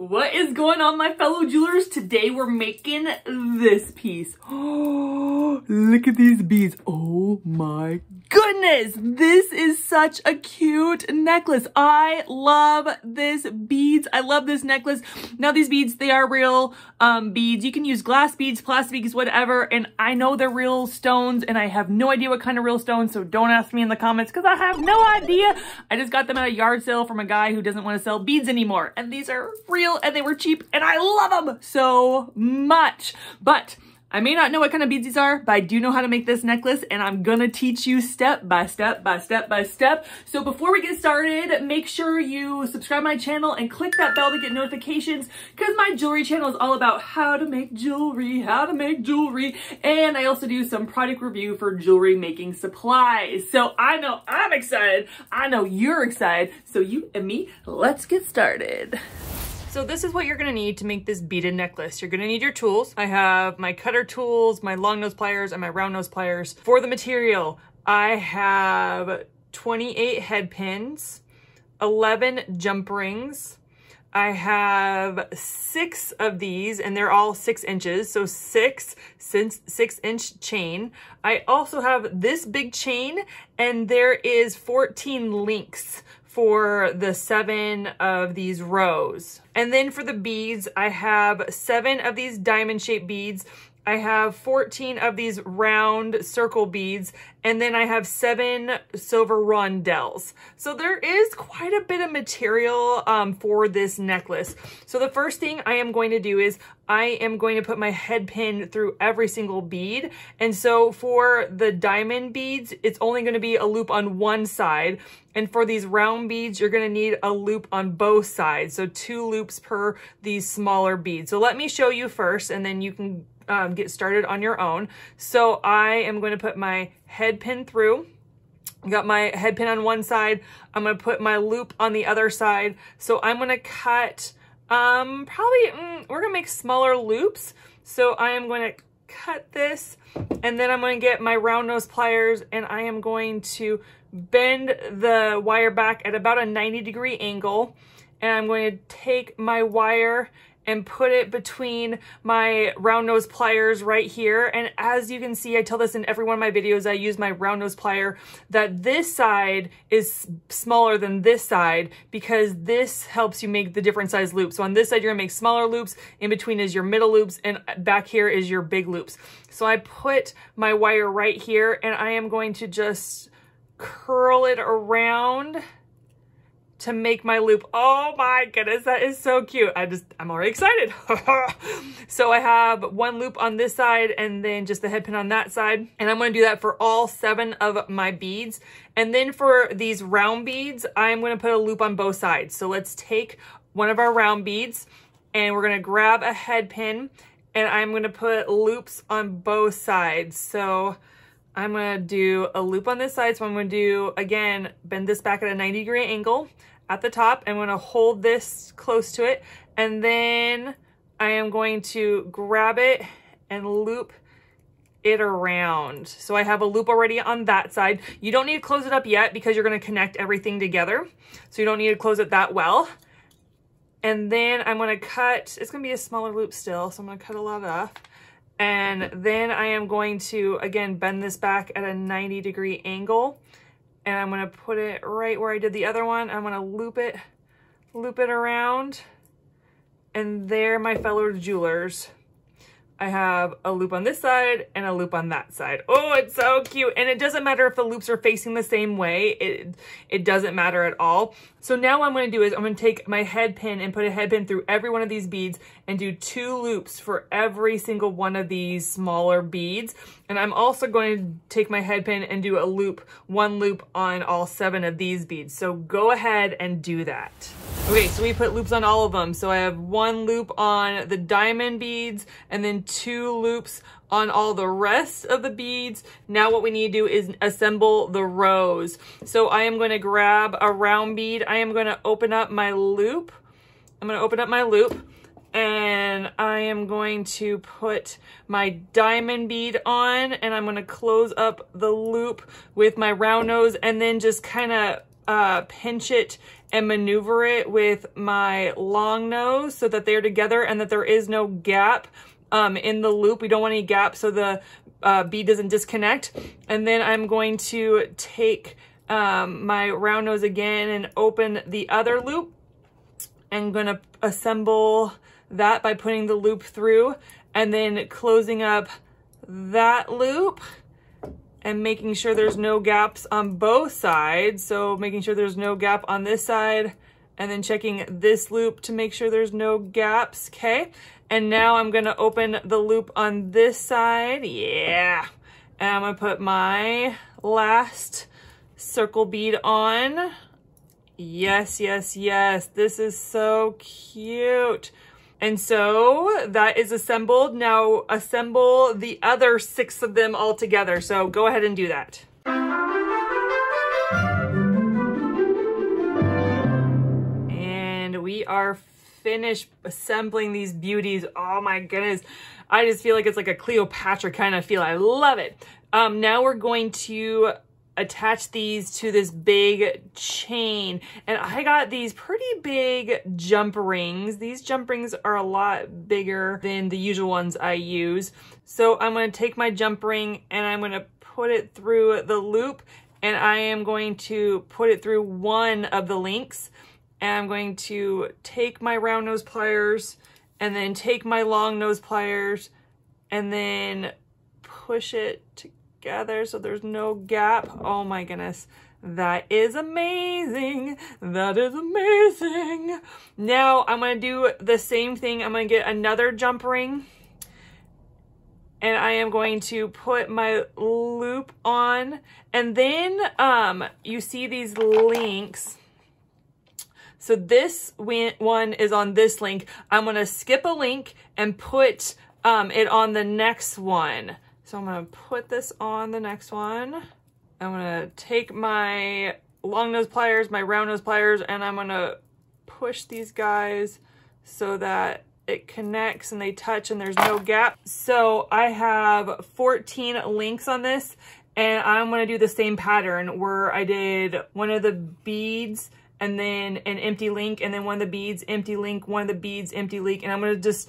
What is going on, my fellow jewelers? Today we're making this piece. Oh, look at these beads. Oh my goodness. This is such a cute necklace. I love this beads. I love this necklace. Now these beads, they are real beads. You can use glass beads, plastic beads, whatever. And I know they're real stones and I have no idea what kind of real stones. So don't ask me in the comments because I have no idea. I just got them at a yard sale from a guy who doesn't want to sell beads anymore. And these are real and they were cheap and I love them so much. But I may not know what kind of beads these are, but I do know how to make this necklace and I'm gonna teach you step by step by step by step. So before we get started, make sure you subscribe to my channel and click that bell to get notifications because my jewelry channel is all about how to make jewelry, and I also do some product review for jewelry making supplies. So I know I'm excited, I know you're excited, so you and me, let's get started. So this is what you're gonna need to make this beaded necklace. You're gonna need your tools. I have my cutter tools, my long nose pliers, and my round nose pliers. For the material, I have 28 head pins, 11 jump rings. I have 6 of these and they're all 6 inches. So 6-inch chain. I also have this big chain and there is 14 links for the 7 of these rows. And then for the beads, I have 7 of these diamond shaped beads. I have 14 of these round circle beads, and then I have 7 silver rondelles. So there is quite a bit of material for this necklace. So the first thing I am going to do is I am going to put my head pin through every single bead. And so for the diamond beads, it's only going to be a loop on one side. And for these round beads, you're going to need a loop on both sides. So 2 loops per these smaller beads. So let me show you first, and then you can get started on your own. So I am going to put my head pin through. Got my head pin on one side. I'm going to put my loop on the other side. So I'm going to cut, we're going to make smaller loops. So I am going to cut this, and then I'm going to get my round nose pliers and I am going to bend the wire back at about a 90-degree angle. And I'm going to take my wire and put it between my round nose pliers right here. And as you can see, I tell this in every one of my videos, I use my round nose plier, that this side is smaller than this side because this helps you make the different size loops. So on this side, you're gonna make smaller loops, in between is your middle loops, and back here is your big loops. So I put my wire right here and I am going to just curl it around to make my loop. Oh my goodness, that is so cute. I'm already excited. So I have 1 loop on this side and then just the head pin on that side. And I'm gonna do that for all 7 of my beads. And then for these round beads, I'm gonna put a loop on both sides. So let's take one of our round beads and we're gonna grab a head pin and I'm gonna put loops on both sides. So I'm gonna do a loop on this side. So I'm gonna do, again, bend this back at a 90-degree angle at the top. I'm gonna hold this close to it. And then I am going to grab it and loop it around. So I have a loop already on that side. You don't need to close it up yet because you're gonna connect everything together. So you don't need to close it that well. And then I'm gonna cut, it's gonna be a smaller loop still. So I'm gonna cut a lot off. And then I am going to, again, bend this back at a 90-degree angle. And I'm gonna put it right where I did the other one. I'm gonna loop it around. And there, my fellow jewelers, I have a loop on this side and a loop on that side. Oh, it's so cute. And it doesn't matter if the loops are facing the same way. It doesn't matter at all. So now what I'm going to do is I'm going to take my head pin and put a head pin through every one of these beads and do 2 loops for every single one of these smaller beads. And I'm also going to take my head pin and do a loop, 1 loop on all 7 of these beads. So go ahead and do that. Okay, so we put loops on all of them. So I have 1 loop on the diamond beads and then 2 loops on all the rest of the beads. Now what we need to do is assemble the rows. So I am going to grab a round bead. I am going to open up my loop. And I am going to put my diamond bead on and I'm going to close up the loop with my round nose and then just kind of pinch it and maneuver it with my long nose so that they're together and that there is no gap in the loop. We don't want any gap so the bead doesn't disconnect. And then I'm going to take my round nose again and open the other loop. I'm gonna assemble that by putting the loop through and then closing up that loop and making sure there's no gaps on both sides. So making sure there's no gap on this side and then checking this loop to make sure there's no gaps, okay? And now I'm gonna open the loop on this side, yeah. And I'm gonna put my last circle bead on. Yes, yes, yes, this is so cute. And so that is assembled. Now assemble the other 6 of them all together. So go ahead and do that. And we are finished assembling these beauties. Oh my goodness. I just feel like it's like a Cleopatra kind of feel. I love it. Now we're going to attach these to this big chain, and I got these pretty big jump rings. These jump rings are a lot bigger than the usual ones I use. So I'm going to take my jump ring and I'm going to put it through the loop, and I am going to put it through one of the links, and I'm going to take my round nose pliers and then take my long nose pliers and then push it together so there's no gap. Oh my goodness, that is amazing. That is amazing. Now I'm going to do the same thing. I'm going to get another jump ring, and I am going to put my loop on, and then you see these links. So this one is on this link. I'm going to skip a link and put it on the next one. So I'm going to put this on the next one. I'm going to take my long nose pliers, my round nose pliers, and I'm going to push these guys so that it connects and they touch and there's no gap. So I have 14 links on this, and I'm going to do the same pattern where I did one of the beads and then an empty link, and then one of the beads, empty link, one of the beads, empty link, and I'm going to just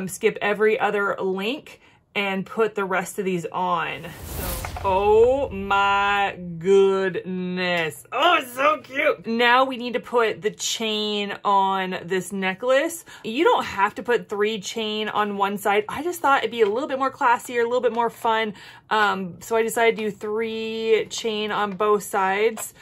skip every other link and put the rest of these on. So, oh my goodness. Oh, it's so cute. Now we need to put the chain on this necklace. You don't have to put 3 chain on one side. I just thought it'd be a little bit more classy or a little bit more fun. So I decided to do 3 chain on both sides.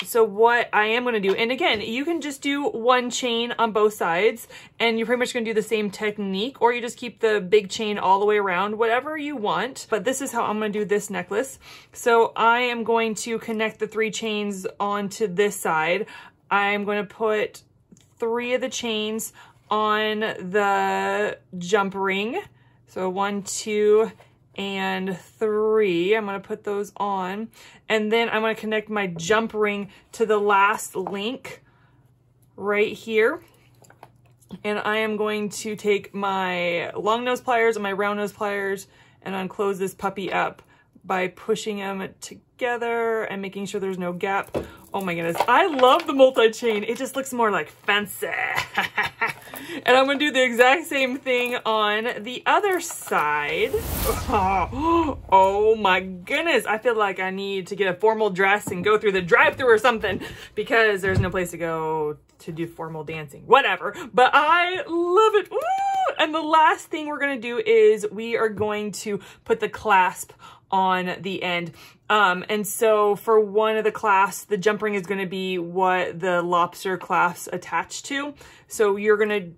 So what I am going to do, and again, you can just do 1 chain on both sides and you're pretty much going to do the same technique, or you just keep the big chain all the way around, whatever you want. But this is how I'm going to do this necklace. So I am going to connect the 3 chains onto this side. I'm going to put 3 of the chains on the jump ring. So 1, 2, and 3. I'm going to put those on, and then I'm going to connect my jump ring to the last link right here, and I am going to take my long nose pliers and my round nose pliers and unclose this puppy up by pushing them together and making sure there's no gap. Oh my goodness, I love the multi-chain. It just looks more like fancy. And I'm gonna do the exact same thing on the other side. Oh my goodness, I feel like I need to get a formal dress and go through the drive-thru or something, because there's no place to go to do formal dancing, whatever. But I love it. Ooh! And the last thing we're gonna do is we are going to put the clasp on the end. And so for one of the clasps, the jump ring is going to be what the lobster clasps attach to. So you're going to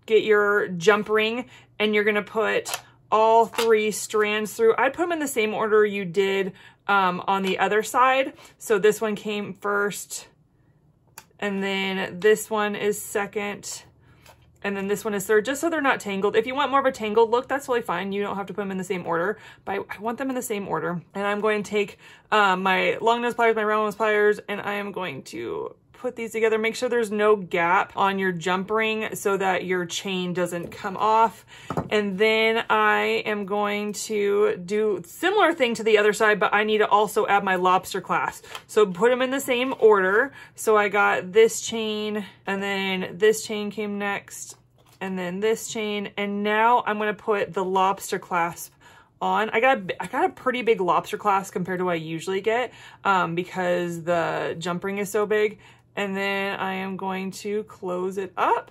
get your jump ring and you're going to put all 3 strands through. I'd put them in the same order you did on the other side. So this one came first, and then this one is second, and then this one is third, just so they're not tangled. If you want more of a tangled look, that's totally fine. You don't have to put them in the same order, but I want them in the same order. And I'm going to take my long nose pliers, my round nose pliers, and I am going to put these together. Make sure there's no gap on your jump ring so that your chain doesn't come off. And then I am going to do similar thing to the other side, but I need to also add my lobster clasp. So put them in the same order. So I got this chain, and then this chain came next, and then this chain, and now I'm gonna put the lobster clasp on. I got a pretty big lobster clasp compared to what I usually get because the jump ring is so big. And then I am going to close it up.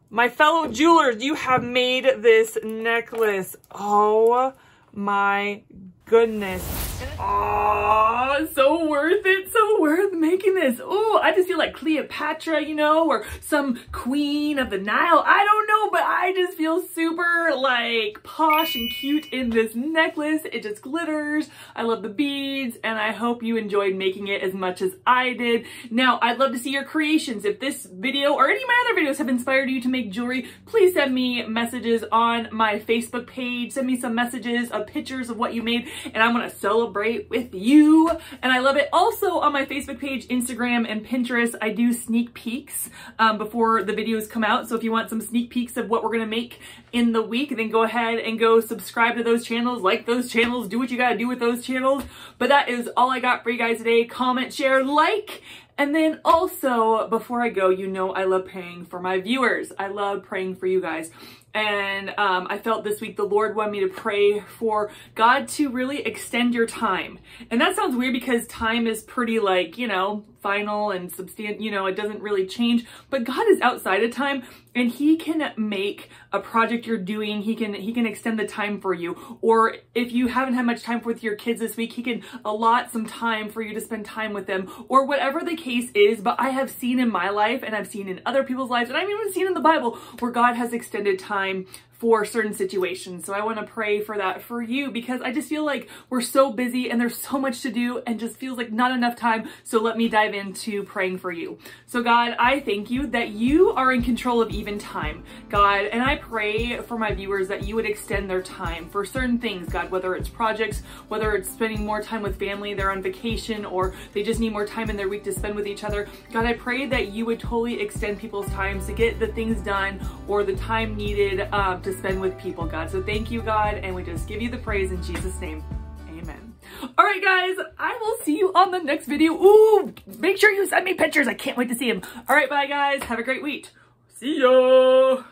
My fellow jewelers, you have made this necklace. Oh my goodness. Oh, so worth it. So worth making this. Oh, I just feel like Cleopatra, you know, or some queen of the Nile. I don't know, but I just feel super like posh and cute in this necklace. It just glitters. I love the beads, and I hope you enjoyed making it as much as I did. Now, I'd love to see your creations. If this video or any of my other videos have inspired you to make jewelry, please send me messages on my Facebook page. Send me some messages of pictures of what you made, and I'm gonna celebrate with you. And I love it. Also on my Facebook page, Instagram, and Pinterest, I do sneak peeks before the videos come out. So if you want some sneak peeks of what we're gonna make in the week, then go ahead and go subscribe to those channels, like those channels, do what you gotta do with those channels. But that is all I got for you guys today. Comment, share, like. And then also, before I go, you know I love praying for my viewers. I love praying for you guys. And I felt this week the Lord wanted me to pray for God to really extend your time. And that sounds weird because time is pretty like, you know, final and substantial, you know, it doesn't really change. But God is outside of time, and He can make a project you're doing, He can extend the time for you. Or if you haven't had much time with your kids this week, He can allot some time for you to spend time with them, or whatever the case is. But I have seen in my life, and I've seen in other people's lives, and I've even seen in the Bible where God has extended time for certain situations. So I want to pray for that for you, because I just feel like we're so busy and there's so much to do and just feels like not enough time. So let me dive into praying for you. So God, I thank you that you are in control of even time, God. And I pray for my viewers that you would extend their time for certain things, God, whether it's projects, whether it's spending more time with family, they're on vacation, or they just need more time in their week to spend with each other. God, I pray that you would totally extend people's times to get the things done or the time needed to spend with people, God. So thank you, God, and we just give you the praise in Jesus' name. Amen. All right, guys, I will see you on the next video. Ooh, make sure you send me pictures. I can't wait to see them. All right, bye, guys. Have a great week. See ya.